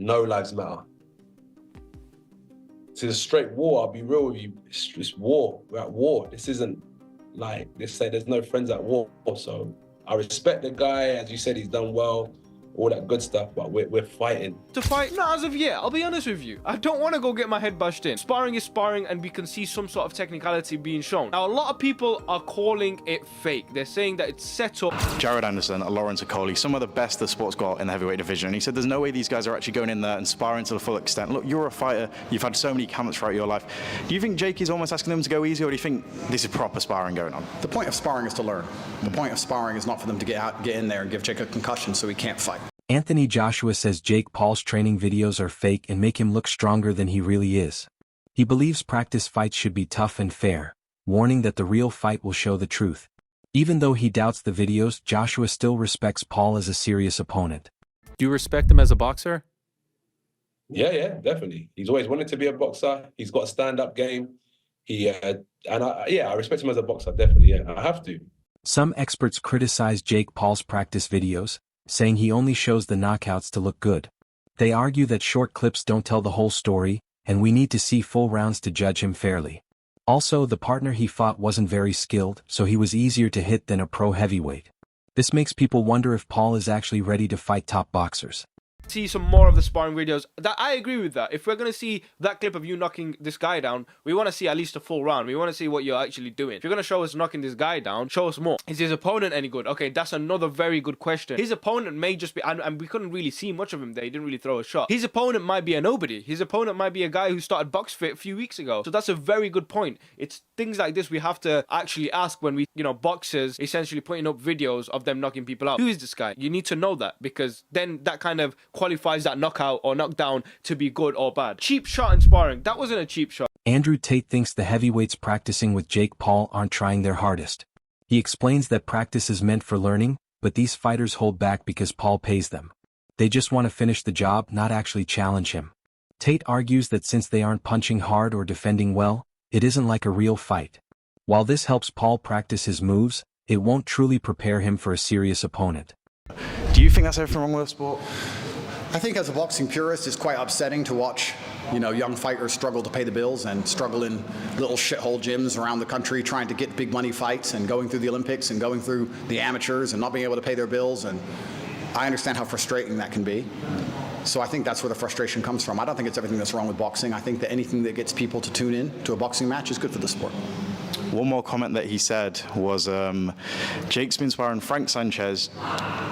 no lives matter. This is a straight war, I'll be real with you. It's war, we're at war. This isn't like, they say there's no friends at war. So I respect the guy, as you said, he's done well, all that good stuff, but we're fighting. To fight? Not as of yet, I'll be honest with you. I don't want to go get my head bashed in. Sparring is sparring and we can see some sort of technicality being shown. Now, a lot of people are calling it fake. They're saying that it's set up. Jared Anderson, Lawrence Okoli, some of the best the sport's got in the heavyweight division. And he said there's no way these guys are actually going in there and sparring to the full extent. Look, you're a fighter. You've had so many camps throughout your life. Do you think Jake is almost asking them to go easy, or do you think this is proper sparring going on? The point of sparring is to learn. The point of sparring is not for them to get in there and give Jake a concussion so he can't fight. Anthony Joshua says Jake Paul's training videos are fake and make him look stronger than he really is. He believes practice fights should be tough and fair, warning that the real fight will show the truth. Even though he doubts the videos, Joshua still respects Paul as a serious opponent. Do you respect him as a boxer? Yeah, definitely. He's always wanted to be a boxer. He's got a stand-up game. I respect him as a boxer, definitely, yeah, I have to. Some experts criticize Jake Paul's practice videos, saying he only shows the knockouts to look good. They argue that short clips don't tell the whole story, and we need to see full rounds to judge him fairly. Also, the partner he fought wasn't very skilled, so he was easier to hit than a pro heavyweight. This makes people wonder if Paul is actually ready to fight top boxers. See some more of the sparring videos. That I agree with that. If we're going to see that clip of you knocking this guy down, we want to see at least a full round. We want to see what you're actually doing. If you're going to show us knocking this guy down, show us more. Is his opponent any good? Okay, that's another very good question. His opponent may just be, and we couldn't really see much of him there. He didn't really throw a shot. His opponent might be a nobody. His opponent might be a guy who started box fit a few weeks ago. So that's a very good point. It's things like this we have to actually ask when we, boxers essentially putting up videos of them knocking people out. Who is this guy? You need to know that, because then that kind of qualifies that knockout or knockdown to be good or bad. Cheap shot in sparring. That wasn't a cheap shot. Andrew Tate thinks the heavyweights practicing with Jake Paul aren't trying their hardest. He explains that practice is meant for learning, but these fighters hold back because Paul pays them. They just want to finish the job, not actually challenge him. Tate argues that since they aren't punching hard or defending well, it isn't like a real fight. While this helps Paul practice his moves, it won't truly prepare him for a serious opponent. Do you think that's everything wrong with the sport? I think as a boxing purist, it's quite upsetting to watch, young fighters struggle to pay the bills and struggle in little shithole gyms around the country trying to get big money fights and going through the Olympics and going through the amateurs and not being able to pay their bills. And I understand how frustrating that can be. So I think that's where the frustration comes from. I don't think it's everything that's wrong with boxing. I think that anything that gets people to tune in to a boxing match is good for the sport. One more comment that he said was, Jake's been sparring Frank Sanchez,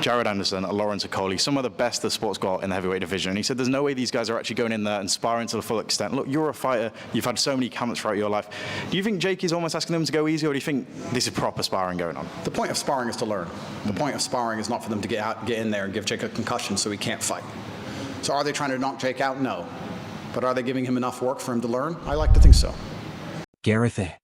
Jared Anderson, Lawrence Okoli, some of the best the sport's got in the heavyweight division. And he said there's no way these guys are actually going in there and sparring to the full extent. Look, you're a fighter. You've had so many camps throughout your life. Do you think Jake is almost asking them to go easy, or do you think this is proper sparring going on? The point of sparring is to learn. The point of sparring is not for them to get in there and give Jake a concussion so he can't fight. So are they trying to knock Jake out? No. But are they giving him enough work for him to learn? I like to think so. Gareth A.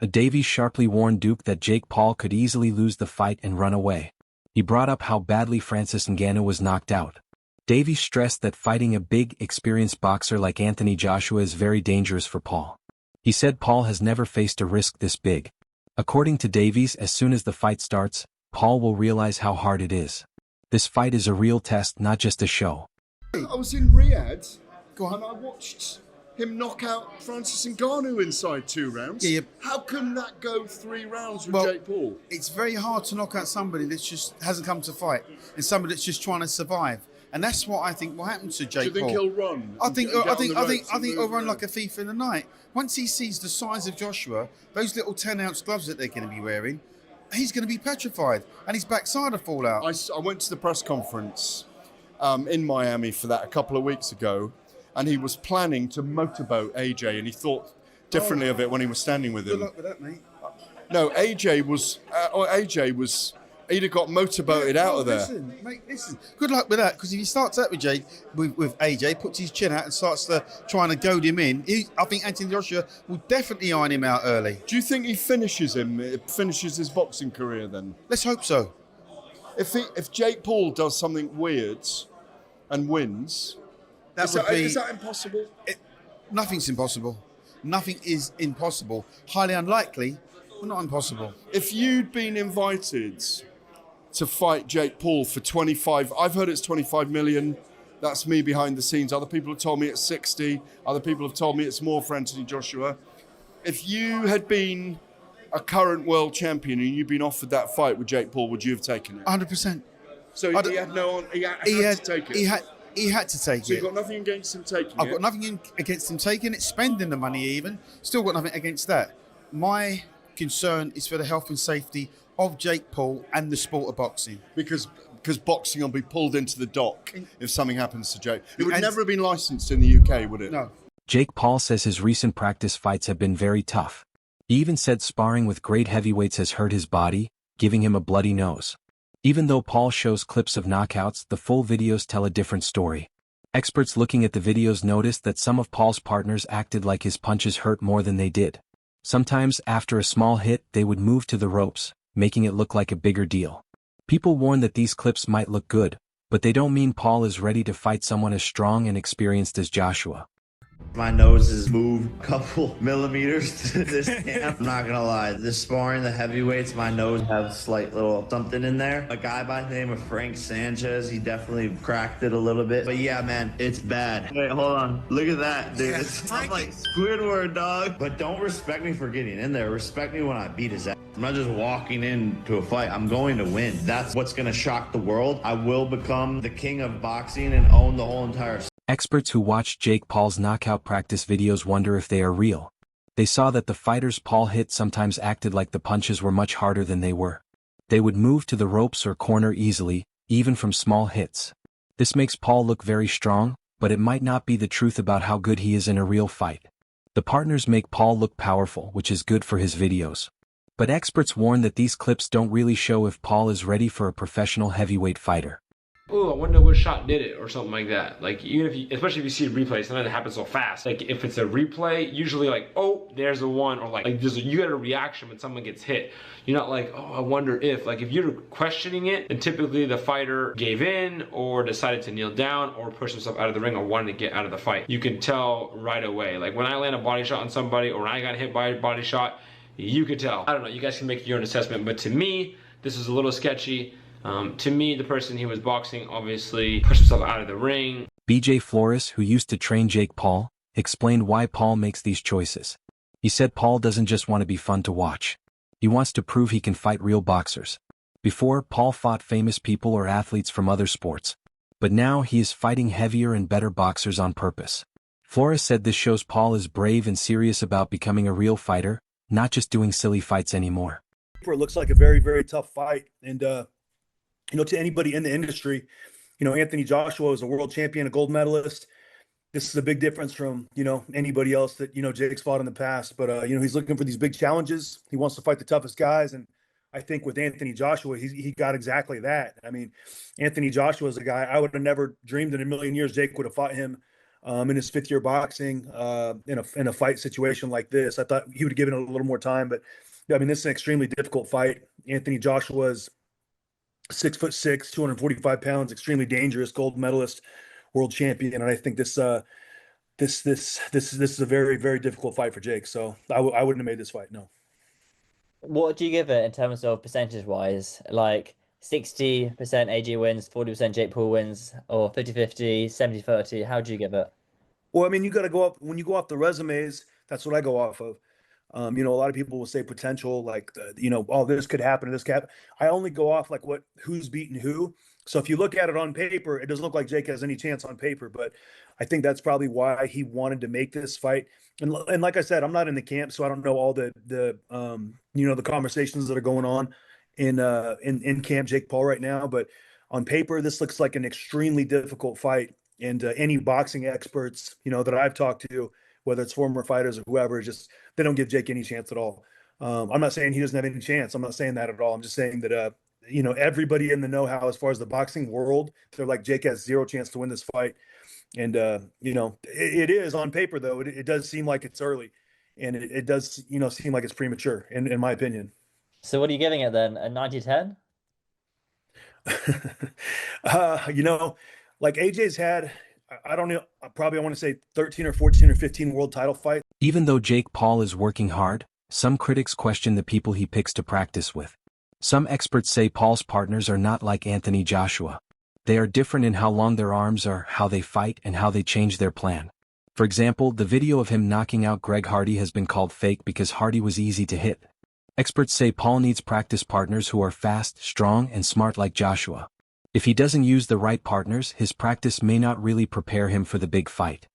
Davies sharply warned Duke that Jake Paul could easily lose the fight and run away. He brought up how badly Francis Ngannou was knocked out. Davies stressed that fighting a big, experienced boxer like Anthony Joshua is very dangerous for Paul. He said Paul has never faced a risk this big. According to Davies, as soon as the fight starts, Paul will realize how hard it is. This fight is a real test, not just a show. I was in Riyadh, and I watched him knock out Francis Ngannou inside 2 rounds. Yeah. How can that go 3 rounds with Jake Paul? It's very hard to knock out somebody that just hasn't come to fight and somebody that's just trying to survive. And that's what I think will happen to Jake Paul. Do you think he'll run? I think he'll run like a thief in the night. Once he sees the size of Joshua, those little 10-ounce gloves that they're going to be wearing, he's going to be petrified and his backside will fall out. I went to the press conference in Miami for that a couple of weeks ago, and he was planning to motorboat AJ, and he thought differently of it when he was standing with him. Good luck with that, mate. No, AJ was, he'd have got motorboated out of there. Listen, mate, listen. Good luck with that, because if he starts out with AJ, puts his chin out and starts trying to goad him in, I think Anthony Joshua will definitely iron him out early. Do you think he finishes his boxing career then? Let's hope so. If Jake Paul does something weird and wins, is that impossible? Nothing's impossible. Nothing is impossible. Highly unlikely, but not impossible. If you'd been invited to fight Jake Paul for 25, I've heard it's 25 million, That's me behind the scenes. Other people have told me it's 60. Other people have told me it's more for Anthony Joshua. If you had been a current world champion and you'd been offered that fight with Jake Paul, would you have taken it? 100%. So he had to take it. He had to take it. So you've got nothing against him taking it? I've got nothing against him taking it, spending the money even. Still got nothing against that. My concern is for the health and safety of Jake Paul and the sport of boxing. Because boxing will be pulled into the dock if something happens to Jake. It would never have been licensed in the UK, would it? No. Jake Paul says his recent practice fights have been very tough. He even said sparring with great heavyweights has hurt his body, giving him a bloody nose. Even though Paul shows clips of knockouts, the full videos tell a different story. Experts looking at the videos noticed that some of Paul's partners acted like his punches hurt more than they did. Sometimes, after a small hit, they would move to the ropes, making it look like a bigger deal. People warn that these clips might look good, but they don't mean Paul is ready to fight someone as strong and experienced as Joshua. My nose has moved a couple millimeters to this camp. I'm not gonna lie, this sparring, the heavyweights, my nose has slight little something in there. A guy by the name of Frank Sanchez, he definitely cracked it a little bit. But yeah, man, it's bad. Wait, hold on. Look at that, dude. It's like Squidward, dog. But don't respect me for getting in there. Respect me when I beat his ass. I'm not just walking into a fight. I'm going to win. That's what's gonna shock the world. I will become the king of boxing and own the whole entire. Experts who watched Jake Paul's knockout practice videos wonder if they are real. They saw that the fighters Paul hit sometimes acted like the punches were much harder than they were. They would move to the ropes or corner easily, even from small hits. This makes Paul look very strong, but it might not be the truth about how good he is in a real fight. The partners make Paul look powerful, which is good for his videos. But experts warn that these clips don't really show if Paul is ready for a professional heavyweight fighter. Oh, I wonder what shot did it, or something like that. Like, even if you, especially if you see a replay, sometimes it happens so fast. Like, if it's a replay, usually like, oh, there's the one, or like you get a reaction when someone gets hit. You're not like, oh, I wonder if. Like, if you're questioning it, then typically the fighter gave in, or decided to kneel down, or push himself out of the ring, or wanted to get out of the fight. You can tell right away. Like, when I land a body shot on somebody, or when I got hit by a body shot, you could tell. I don't know, you guys can make your own assessment, but to me, this is a little sketchy. To me, the person he was boxing obviously pushed himself out of the ring. BJ Flores, who used to train Jake Paul, explained why Paul makes these choices. He said Paul doesn't just want to be fun to watch. He wants to prove he can fight real boxers. Before, Paul fought famous people or athletes from other sports. But now he is fighting heavier and better boxers on purpose. Flores said this shows Paul is brave and serious about becoming a real fighter, not just doing silly fights anymore. It looks like a very, very tough fight. And, to anybody in the industry, Anthony Joshua is a world champion, a gold medalist. This is a big difference from, anybody else that, Jake's fought in the past. But, he's looking for these big challenges. He wants to fight the toughest guys. And I think with Anthony Joshua, he got exactly that. I mean, Anthony Joshua is a guy I would have never dreamed in a million years Jake would have fought him in his fifth year boxing in a fight situation like this. I thought he would have given it a little more time. But, this is an extremely difficult fight. Anthony Joshua is 6'6", 245 pounds, extremely dangerous, gold medalist, world champion, and I think this is a very, very difficult fight for Jake. So I wouldn't have made this fight. No. What do you give it in terms of percentage wise? Like 60% AJ wins, 40% Jake Paul wins, or 50-50, 70-30? How do you give it? Well, you got to go up when you go off the resumes. That's what I go off of. A lot of people will say potential, like, oh, this could happen, this could happen. I only go off like who's beaten who. So if you look at it on paper, it doesn't look like Jake has any chance on paper, but I think that's probably why he wanted to make this fight. And like I said, I'm not in the camp, so I don't know all the conversations that are going on in camp Jake Paul right now. But on paper, this looks like an extremely difficult fight. And any boxing experts, that I've talked to, whether it's former fighters or whoever, they don't give Jake any chance at all. I'm not saying he doesn't have any chance. I'm not saying that at all. I'm just saying that, everybody in the know-how as far as the boxing world, they're like, Jake has zero chance to win this fight. And, it is on paper, though. It does seem like it's early. And it does, seem like it's premature, in my opinion. So what are you giving it then? A 90-10? Like AJ's had, I don't know, probably I want to say 13 or 14 or 15 world title fights. Even though Jake Paul is working hard, some critics question the people he picks to practice with. Some experts say Paul's partners are not like Anthony Joshua. They are different in how long their arms are, how they fight, and how they change their plan. For example, the video of him knocking out Greg Hardy has been called fake because Hardy was easy to hit. Experts say Paul needs practice partners who are fast, strong, and smart like Joshua. If he doesn't use the right partners, his practice may not really prepare him for the big fight.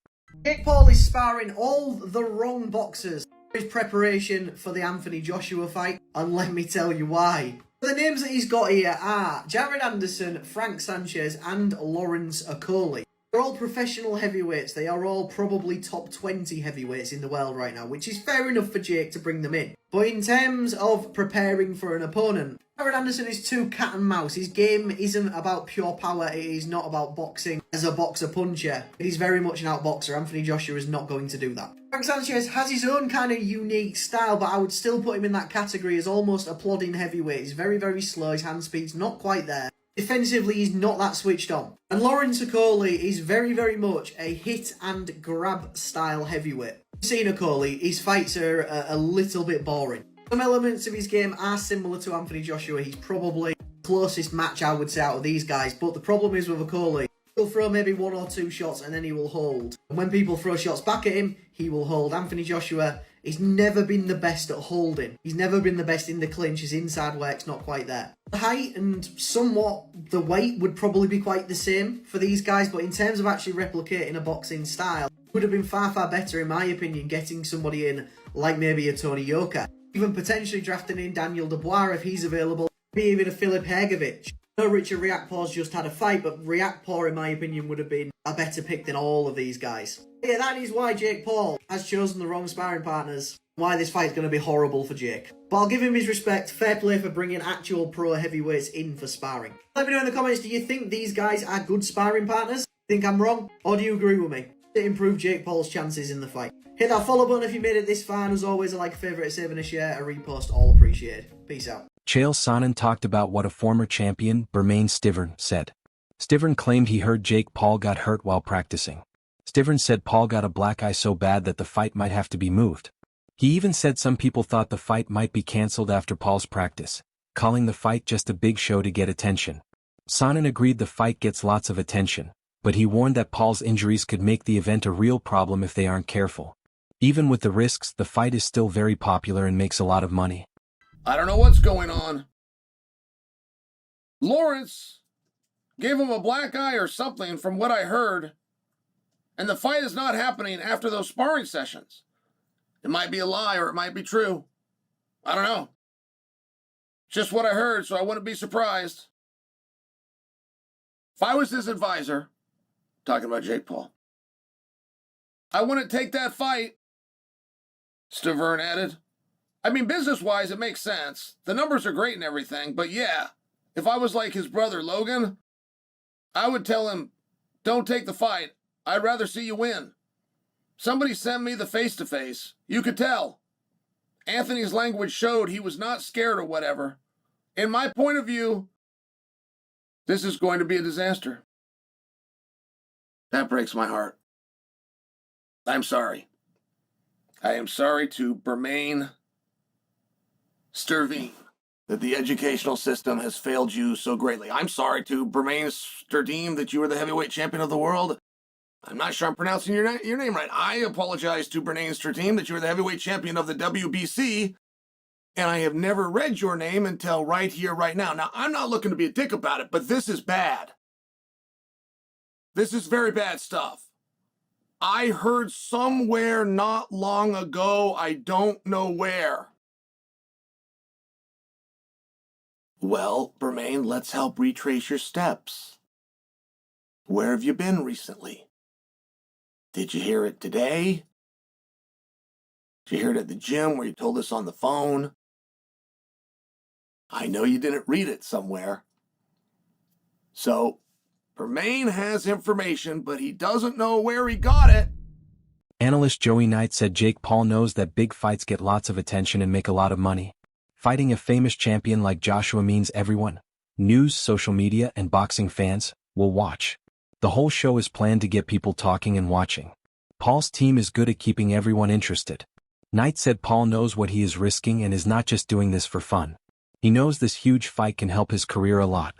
Jake Paul is sparring all the wrong boxers. His preparation for the Anthony Joshua fight, and let me tell you why. The names that he's got here are Jared Anderson, Frank Sanchez, and Lawrence Okolie. They're all professional heavyweights. They are all probably top 20 heavyweights in the world right now, which is fair enough for Jake to bring them in. But in terms of preparing for an opponent, Jared Anderson is too cat and mouse. His game isn't about pure power. It is not about boxing as a boxer-puncher. It is very much an outboxer. Anthony Joshua is not going to do that. Frank Sanchez has his own kind of unique style, but I would still put him in that category as almost a plodding heavyweight. He's very, very slow. His hand speed's not quite there. Defensively, he's not that switched on. And Lawrence Okolie is very, very much a hit and grab style heavyweight. You've seen Okolie, his fights are a little bit boring. Some elements of his game are similar to Anthony Joshua. He's probably the closest match, I would say, out of these guys. But the problem is with Okolie, he'll throw maybe 1 or 2 shots and then he will hold. And when people throw shots back at him, he will hold. Anthony Joshua, he's never been the best at holding. He's never been the best in the clinch. His inside work's not quite there. The height and somewhat the weight would probably be quite the same for these guys, but in terms of actually replicating a boxing style, it would have been far, far better, in my opinion, getting somebody in like maybe a Tony Yoka. Even potentially drafting in Daniel Dubois if he's available. Maybe even a Filip Hergovic. I know Richard Riakpor's just had a fight, but Riakpor, in my opinion, would have been a better pick than all of these guys. Yeah, that is why Jake Paul has chosen the wrong sparring partners. Why this fight's going to be horrible for Jake. But I'll give him his respect. Fair play for bringing actual pro heavyweights in for sparring. Let me know in the comments, do you think these guys are good sparring partners? Think I'm wrong? Or do you agree with me? To improve Jake Paul's chances in the fight. Hit that follow button if you made it this far, and as always, a like, a favourite, a save and a share, a repost, all appreciated. Peace out. Chael Sonnen talked about what a former champion, Bermane Stiverne, said. Stiverne claimed he heard Jake Paul got hurt while practicing. Stiverne said Paul got a black eye so bad that the fight might have to be moved. He even said some people thought the fight might be cancelled after Paul's practice, calling the fight just a big show to get attention. Sonnen agreed the fight gets lots of attention, but he warned that Paul's injuries could make the event a real problem if they aren't careful. Even with the risks, the fight is still very popular and makes a lot of money. I don't know what's going on. Lawrence gave him a black eye or something from what I heard, and the fight is not happening after those sparring sessions. It might be a lie or it might be true. I don't know. Just what I heard, so I wouldn't be surprised. If I was his advisor, talking about Jake Paul, I wouldn't take that fight, Stiverne added. I mean, business-wise, it makes sense. The numbers are great and everything, but yeah, if I was like his brother Logan, I would tell him, don't take the fight. I'd rather see you win. Somebody sent me the face-to-face. You could tell. Anthony's language showed he was not scared or whatever. In my point of view, this is going to be a disaster. That breaks my heart. I'm sorry. I am sorry to Bermane Stiverne that the educational system has failed you so greatly. I'm sorry to Bermane Stiverne that you are the heavyweight champion of the world. I'm not sure I'm pronouncing your name right. I apologize to Bermane Stiverne that you are the heavyweight champion of the WBC, and I have never read your name until right here, right now. Now, I'm not looking to be a dick about it, but this is bad. This is very bad stuff. I heard somewhere not long ago, I don't know where. Well, Bermane, let's help retrace your steps. Where have you been recently? Did you hear it today? Did you hear it at the gym where you told us on the phone? I know you didn't read it somewhere. So, Bermane has information, but he doesn't know where he got it. Analyst Joey Knight said Jake Paul knows that big fights get lots of attention and make a lot of money. Fighting a famous champion like Joshua means everyone, news, social media, and boxing fans, will watch. The whole show is planned to get people talking and watching. Paul's team is good at keeping everyone interested. Knight said Paul knows what he is risking and is not just doing this for fun. He knows this huge fight can help his career a lot.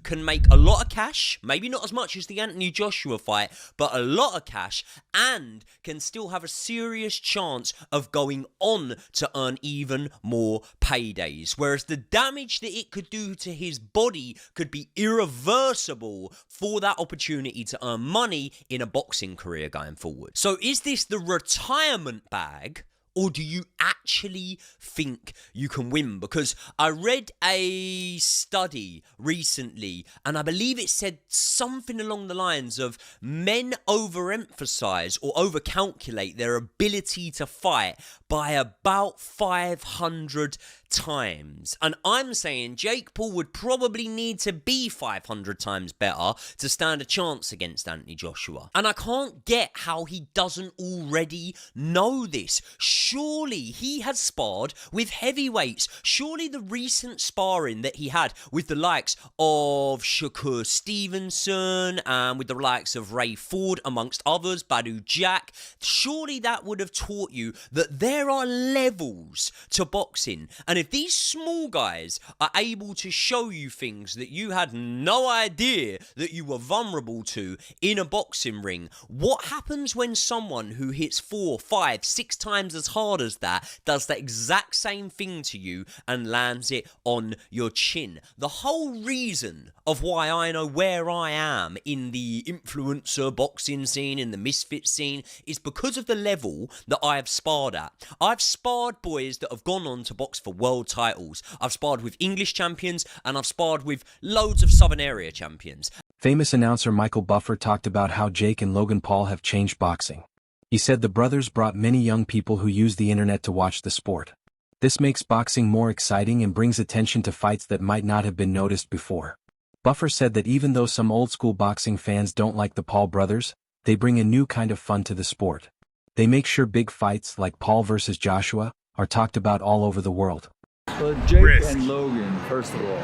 can make a lot of cash, maybe not as much as the Anthony Joshua fight, but a lot of cash, and can still have a serious chance of going on to earn even more paydays. Whereas the damage that it could do to his body could be irreversible for that opportunity to earn money in a boxing career going forward. So is this the retirement bag? Or do you actually think you can win? Because I read a study recently, and I believe it said something along the lines of men overemphasize or overcalculate their ability to fight by about 500 times. And I'm saying Jake Paul would probably need to be 500 times better to stand a chance against Anthony Joshua. And I can't get how he doesn't already know this. Surely he has sparred with heavyweights. Surely the recent sparring that he had with the likes of Shakur Stevenson and with the likes of Ray Ford, amongst others, Badu Jack, surely that would have taught you that there are levels to boxing. And if these small guys are able to show you things that you had no idea that you were vulnerable to in a boxing ring, what happens when someone who hits 4, 5, 6 times as hard as that does the exact same thing to you and lands it on your chin? The whole reason of why I know where I am in the influencer boxing scene, in the misfit scene, is because of the level that I have sparred at. I've sparred boys that have gone on to box for world titles. I've sparred with English champions, and I've sparred with loads of Southern area champions. Famous announcer Michael Buffer talked about how Jake and Logan Paul have changed boxing. He said the brothers brought many young people who use the internet to watch the sport. This makes boxing more exciting and brings attention to fights that might not have been noticed before. Buffer said that even though some old-school boxing fans don't like the Paul brothers, they bring a new kind of fun to the sport. They make sure big fights like Paul versus Joshua are talked about all over the world. Well, Jake and Logan, first of all,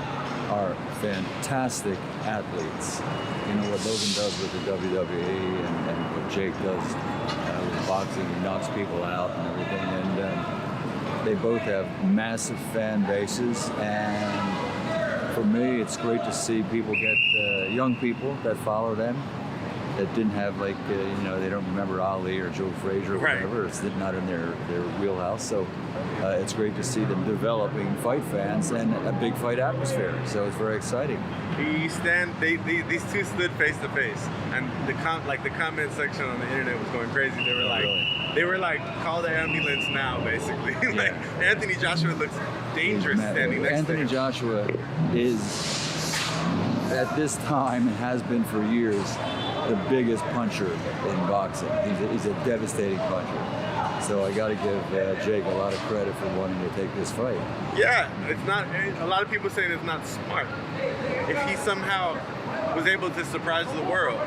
are fantastic athletes. You know what Logan does with the WWE and what Jake does with boxing. He knocks people out and everything. And they both have massive fan bases. And for me, it's great to see people get young people that follow them that didn't have, like, you know, they don't remember Ali or Joe Frazier or whatever. It's not in their wheelhouse. So it's great to see them developing fight fans and a big fight atmosphere. So it's very exciting. These two stood face to face, and the comment section on the internet was going crazy. They were like, call the ambulance now, basically. Like, Anthony Joshua looks dangerous standing next to him. Anthony Joshua is, at this time, and has been for years, the biggest puncher in boxing. He's a devastating puncher. So I got to give Jake a lot of credit for wanting to take this fight. Yeah, it's not. A lot of people saying it's not smart. If he somehow was able to surprise the world,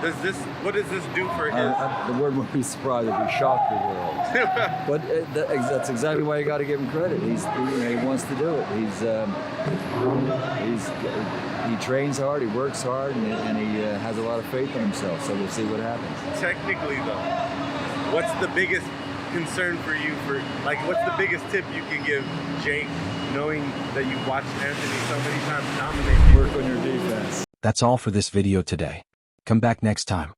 what does this do for his? The word would be surprised if he shocked the world. But that's exactly why you got to give him credit. He wants to do it. He trains hard, he works hard, and he has a lot of faith in himself. So we'll see what happens. Technically, though, what's the biggest concern for you? What's the biggest tip you can give Jake, knowing that you've watched Anthony so many times dominate? Work on your defense. That's all for this video today. Come back next time.